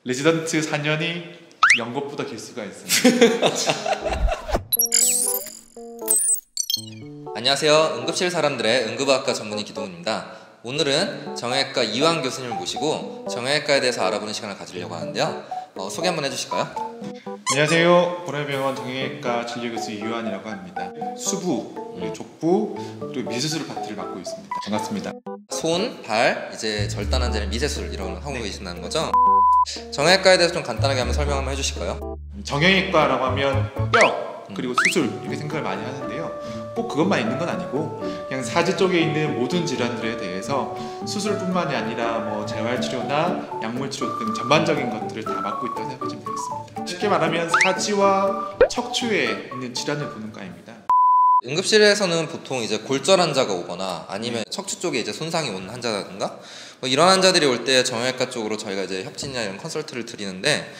레지던트 4년이 연것보다 길 수가 있습니다. 안녕하세요. 응급실 사람들의 응급의학과 전문의 기동훈입니다. 오늘은 정형외과 이완 교수님을 모시고 정형외과에 대해서 알아보는 시간을 가지려고 하는데요. 소개 한번 해주실까요? 안녕하세요. 보라병원 정형외과 진료교수 이완이라고 합니다. 수부, 그리고 족부, 그리고 미수술 파트를 맡고 있습니다. 반갑습니다. 손, 발, 이제 절단 환자는 미세술 이런 걸 하고 계신다는 거죠? 정형외과에 대해서 좀 간단하게 한번 설명 한번 해주실까요? 정형외과라고 하면 뼈, 그리고 수술 이렇게 생각을 많이 하는데요. 꼭 그것만 있는 건 아니고 그냥 사지 쪽에 있는 모든 질환들에 대해서 수술뿐만이 아니라 뭐 재활치료나 약물치료 등 전반적인 것들을 다 맡고 있다고 생각하시면 되겠습니다. 쉽게 말하면 사지와 척추에 있는 질환을 보는 과입니다. 응급실에서는 보통 이제 골절 환자가 오거나 아니면 척추 쪽에 이제 손상이 온 환자라든가 뭐 이런 환자들이 올 때 정형외과 쪽으로 저희가 이제 협진이나 이런 컨설트를 드리는데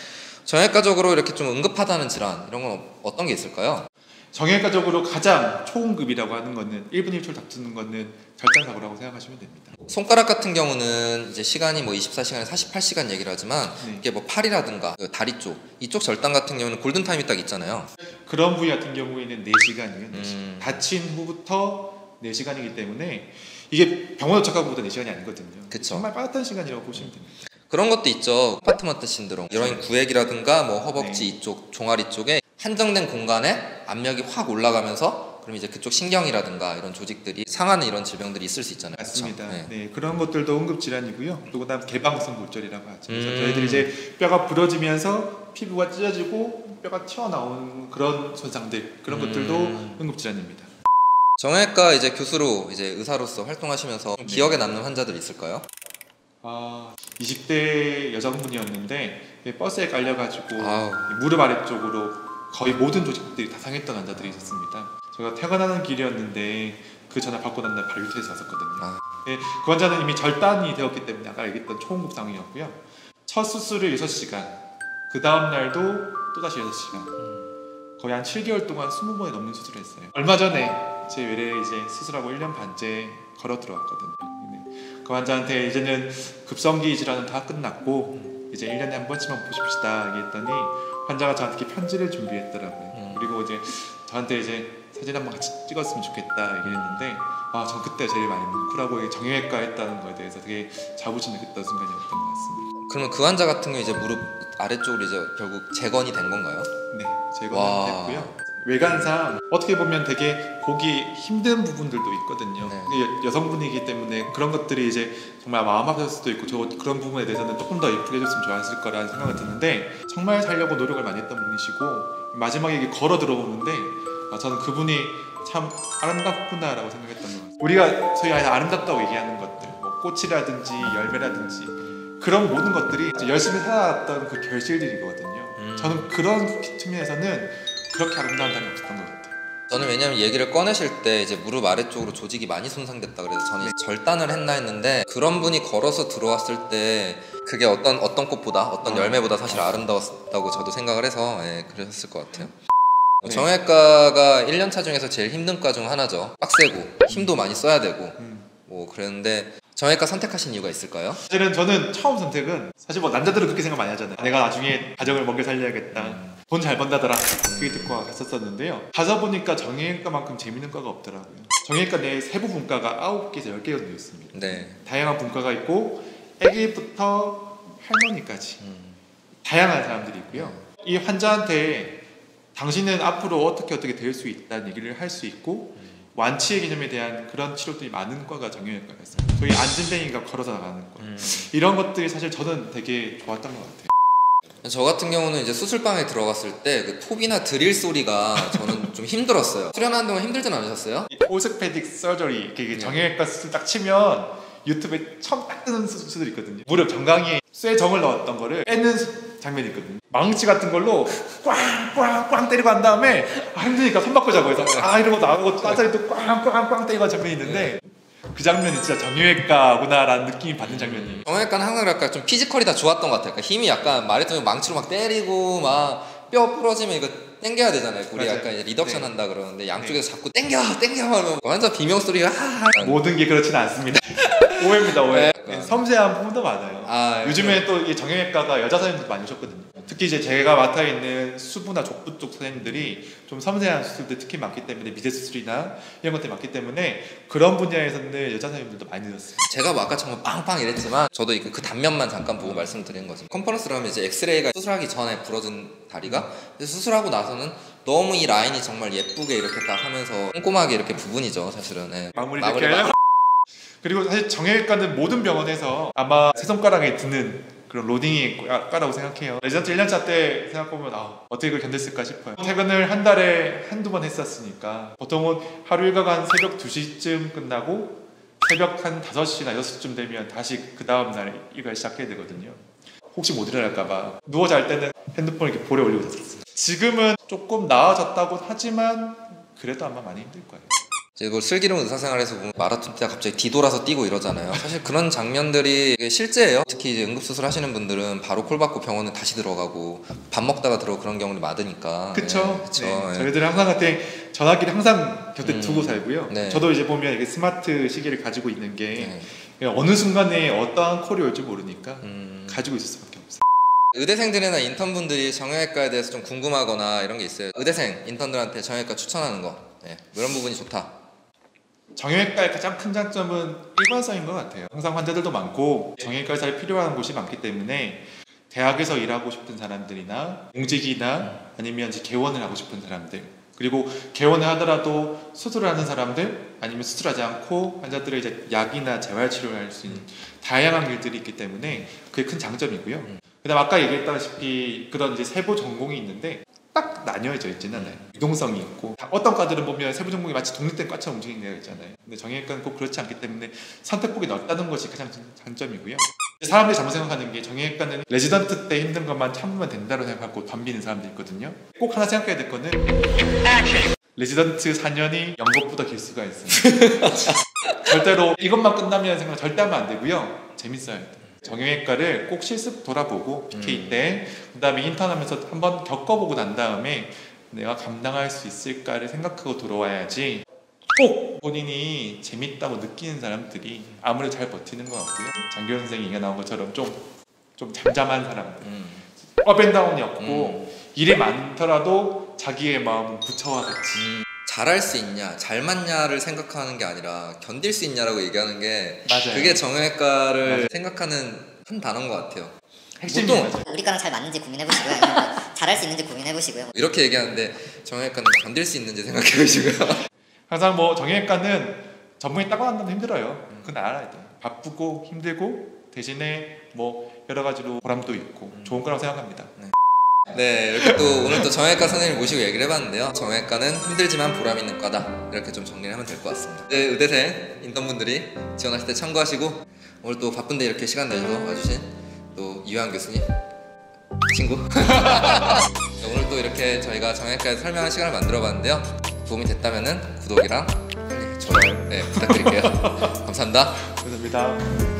정형외과적으로 이렇게 좀 응급하다는 질환 이런 건 어떤 게 있을까요? 정형외과적으로 가장 초응급이라고 하는 거는 1분 1초를 다투는 거는 절단사고라고 생각하시면 됩니다. 손가락 같은 경우는 이제 시간이 뭐 24시간에 48시간 얘기를 하지만 이게 뭐 팔이라든가 다리 쪽 이쪽 절단 같은 경우는 골든타임이 딱 있잖아요. 그런 부위 같은 경우에는 4시간이에요. 4시간. 다친 후부터 4시간이기 때문에 이게 병원 도착하고부터 4시간이 아니거든요. 그쵸. 정말 빠듯한 시간이라고 보시면 됩니다. 그런 것도 있죠. 컴파트먼트 신드롬. 이런 구획이라든가 뭐 허벅지 이쪽, 종아리 쪽에 한정된 공간에 압력이 확 올라가면서 그럼 이제 그쪽 신경이라든가 이런 조직들이 상하는 이런 질병들이 있을 수 있잖아요. 맞습니다. 그렇죠? 네, 그런 것들도 응급질환이고요. 또 그다음 개방성 골절이라고 하죠. 그래서 저희들이 이제 뼈가 부러지면서 피부가 찢어지고 뼈가 튀어나오는 그런 손상들 그런 것들도 응급질환입니다. 정형외과 이제 교수로 이제 의사로서 활동하시면서 좀 기억에 남는 환자들 있을까요? 20대 여성분이었는데 버스에 깔려가지고 아우. 무릎 아래쪽으로 거의 모든 조직들이 다 상했던 환자들이 있었습니다. 제가 퇴근하는 길이었는데 그 전화 받고 난 날 바로 유태에서 왔었거든요. 네, 그 환자는 이미 절단이 되었기 때문에 아까 얘기했던 초응급 상황이었고요. 첫 수술을 6시간, 그 다음 날도 또다시 6시간, 거의 한 7개월 동안 20번이 넘는 수술을 했어요. 얼마 전에 제 외래에 이제 수술하고 1년 반째 걸어 들어왔거든요. 그 환자한테 이제는 급성기 질환은 다 끝났고 이제 1년에 한 번씩만 보십시다 얘기했더니 환자가 저한테 편지를 준비했더라고요. 그리고 이제 저한테 이제 사진 한번 같이 찍었으면 좋겠다 얘기했는데 전 그때 제일 많이 뭉클하고 정형외과 했다는 거에 대해서 되게 자부심을 느꼈던 순간이었던 것 같습니다. 그러면 그 환자 같은 경우 이제 무릎 아래쪽으로 이제 결국 재건이 된 건가요? 네, 재건은 됐고요. 외관상 어떻게 보면 되게 보기 힘든 부분들도 있거든요. 네. 여성분이기 때문에 그런 것들이 이제 정말 마음 아플 수도 있고 저 그런 부분에 대해서는 조금 더 예쁘게 해줬으면 좋았을 거라는 생각이 드는데 정말 살려고 노력을 많이 했던 분이시고 마지막에 이게 걸어 들어오는데 저는 그분이 참 아름답구나라고 생각했던 것 같아요. 우리가 소위 아름답다고 얘기하는 것들 뭐 꽃이라든지 열매라든지 그런 모든 것들이 열심히 살아왔던 그 결실들이거든요. 저는 그런 측면에서는 그렇게 아름다운 단이 없었던 것 같아요. 저는 왜냐면 얘기를 꺼내실 때 이제 무릎 아래쪽으로 조직이 많이 손상됐다 그래서 저는 절단을 했나 했는데 그런 분이 걸어서 들어왔을 때 그게 어떤 꽃보다 어떤 열매보다 사실 아름다웠다고 저도 생각을 해서 그랬을 것 같아요. 네. 정형외과가 1년차 중에서 제일 힘든 과 중 하나죠. 빡세고 힘도 많이 써야 되고 뭐 그랬는데 정형외과 선택하신 이유가 있을까요? 사실은 저는 처음 선택은 사실 뭐 남자들은 그렇게 생각 많이 하잖아요. 내가 나중에 가정을 먹여 살려야겠다. 돈 잘 번다더라. 그게 듣고 갔었었는데요. 가서 보니까 정형외과만큼 재밌는 과가 없더라고요. 정형외과 내에 세부 분과가 9개에서 10개가 되어 있습니다. 네. 다양한 분과가 있고 애기부터 할머니까지 다양한 사람들이 있고요. 이 환자한테 당신은 앞으로 어떻게 될 수 있다는 얘기를 할 수 있고 완치의 개념에 대한 그런 치료들이 많은 과가 정형외과가 있어요. 소위 안진뱅이가 걸어서 나가는 과. 이런 것들이 사실 저는 되게 좋았던 것 같아요. 저 같은 경우는 이제 수술방에 들어갔을 때 그 톱이나 드릴 소리가 저는 좀 힘들었어요. 수련하는 동안 힘들진 않으셨어요? 오스페딕 서저리 정형외과 수술 딱 치면 유튜브에 처음 딱 뜨는 수술이 있거든요. 무릎 정강이에 쇠정을 넣었던 거를 빼는 장면이 있거든요. 망치 같은 걸로 꽝꽝꽝 때리고 한 다음에 힘드니까 손 바꾸자고 해서 이러고 나가고 따자리 또 꽝꽝꽝 때리고 한 장면이 있는데 그 장면이 진짜 정형외과구나라는 느낌이 받는 장면이에요. 정형외과는 항상 약간 좀 피지컬이 다 좋았던 것 같아요. 그러니까 힘이 약간 말했던 망치로 막 때리고 막 뼈 부러지면 이거 당겨야 되잖아요. 우리 맞아요. 약간 이제 리덕션 한다 그러는데 양쪽에서 자꾸 당겨 하면 완전 비명 소리가 모든 게 그렇지는 않습니다. 오해입니다, 오해. 네. 섬세한 부분도 많아요. 아, 요즘에 또 이 정형외과가 여자 선생님들 많이 오셨거든요. 특히 이제 제가 맡아 있는 수부나 족부 쪽 선생님들이 좀 섬세한 수술들 특히 많기 때문에 미대 수술이나 이런 것들이 많기 때문에 그런 분야에서는 여자 선생님들도 많이 늘었어요. 제가 뭐 아까 정말 빵빵 이랬지만 저도 그 단면만 잠깐 보고 말씀을 드리는 거죠. 컨퍼런스를 하면 이제 엑스레이가 수술하기 전에 부러진 다리가 수술하고 나서는 너무 이 라인이 정말 예쁘게 이렇게 딱 하면서 꼼꼼하게 이렇게 부분이죠, 사실은. 네. 마무리를 이렇게 하려고. 그리고 사실 정형외과는 모든 병원에서 아마 세 손가락에 드는 그런 로딩이 과라고 생각해요. 레지던트 1년차 때 생각해보면 어떻게 그걸 견뎠을까 싶어요. 퇴근을 한 달에 한두 번 했었으니까 보통은 하루 일과가 한 새벽 2시쯤 끝나고 새벽 한 5시나 6시쯤 되면 다시 그 다음날 일과를 시작해야 되거든요. 혹시 못 일어날까봐 누워 잘 때는 핸드폰을 이렇게 볼에 올리고 잤었어요. 지금은 조금 나아졌다고 하지만 그래도 아마 많이 힘들 거예요. 이제 그 슬기로운 의사생활에서 보면 마라톤 때 갑자기 뒤돌아서 뛰고 이러잖아요. 사실 그런 장면들이 실제예요. 특히 이제 응급수술 하시는 분들은 바로 콜 받고 병원에 다시 들어가고 밥 먹다가 그런 경우도 많으니까. 그쵸. 네, 그쵸. 네. 네. 저희들은 항상 그때 전화기를 항상 곁에 두고 살고요. 네. 저도 이제 보면 이게 스마트 시계를 가지고 있는 게 네. 어느 순간에 어떠한 콜이 올지 모르니까 가지고 있을 수밖에 없어요. 의대생들이나 인턴분들이 정형외과에 대해서 좀 궁금하거나 이런 게 있어요. 의대생 인턴들한테 정형외과 추천하는 거. 네. 이런 부분이 좋다. 정형외과의 가장 큰 장점은 일관성인 것 같아요. 항상 환자들도 많고 정형외과 의사를 필요한 곳이 많기 때문에 대학에서 일하고 싶은 사람들이나 공직이나 아니면 이제 개원을 하고 싶은 사람들, 그리고 개원을 하더라도 수술을 하는 사람들, 아니면 수술하지 않고 환자들의 이제 약이나 재활치료를 할 수 있는 다양한 길들이 있기 때문에 그게 큰 장점이고요. 그다음 아까 얘기했다시피 그런 이제 세부 전공이 있는데 딱 나뉘어져 있지는 않아요. 유동성이 있고 어떤 과들은 보면 세부 전공이 마치 독립된 과처럼 움직이는 데가 있잖아요. 근데 정형외과는 꼭 그렇지 않기 때문에 선택폭이 넓다는 것이 가장 장점이고요. 사람들이 잘못 생각하는 게 정형외과는 레지던트 때 힘든 것만 참으면 된다고 생각하고 덤비는 사람들이 있거든요. 꼭 하나 생각해야 될 거는 레지던트 4년이 연극보다 길 수가 있습니다. 절대로 이것만 끝나면 생각 절대 하면 안 되고요. 재밌어야 돼요. 정형외과를 꼭 실습 돌아보고 PK 때 그다음에 인턴하면서 한번 겪어보고 난 다음에 내가 감당할 수 있을까를 생각하고 들어와야지. 꼭 본인이 재밌다고 느끼는 사람들이 아무래도 잘 버티는 것 같고요. 장기호 선생이 얘기가 나온 것처럼 좀 잠잠한 사람들, 업앤다운이 없고 일이 많더라도 자기의 마음은 부처와 같이 잘할 수 있냐, 잘 맞냐를 생각하는 게 아니라 견딜 수 있냐라고 얘기하는 게 맞아요. 그게 정형외과를 생각하는 한 단어인 것 같아요. 핵심이에요. 우리 과랑 잘 맞는지 고민해보시고요. 아니면 잘할 수 있는지 고민해보시고요. 이렇게 얘기하는데 정형외과는 견딜 수 있는지 생각해보시고요. 항상 뭐 정형외과는 전문의 따고 난다면 힘들어요. 그건 알아야 돼요. 바쁘고 힘들고 대신에 뭐 여러 가지로 보람도 있고 좋은 거라고 생각합니다. 네, 이렇게 또 오늘 또 정형외과 선생님 모시고 얘기를 해봤는데요. 정형외과는 힘들지만 보람 있는 과다. 이렇게 좀 정리를 하면 될 것 같습니다. 네, 의대생 인턴분들이 지원하실 때 참고하시고 오늘 또 바쁜데 이렇게 시간 내셔서 와주신 또 이유한 교수님 친구 오늘 또 이렇게 저희가 정형외과에서 설명한 시간을 만들어봤는데요. 도움이 됐다면은 구독이랑 좋아요 부탁드릴게요. 감사합니다. 감사합니다.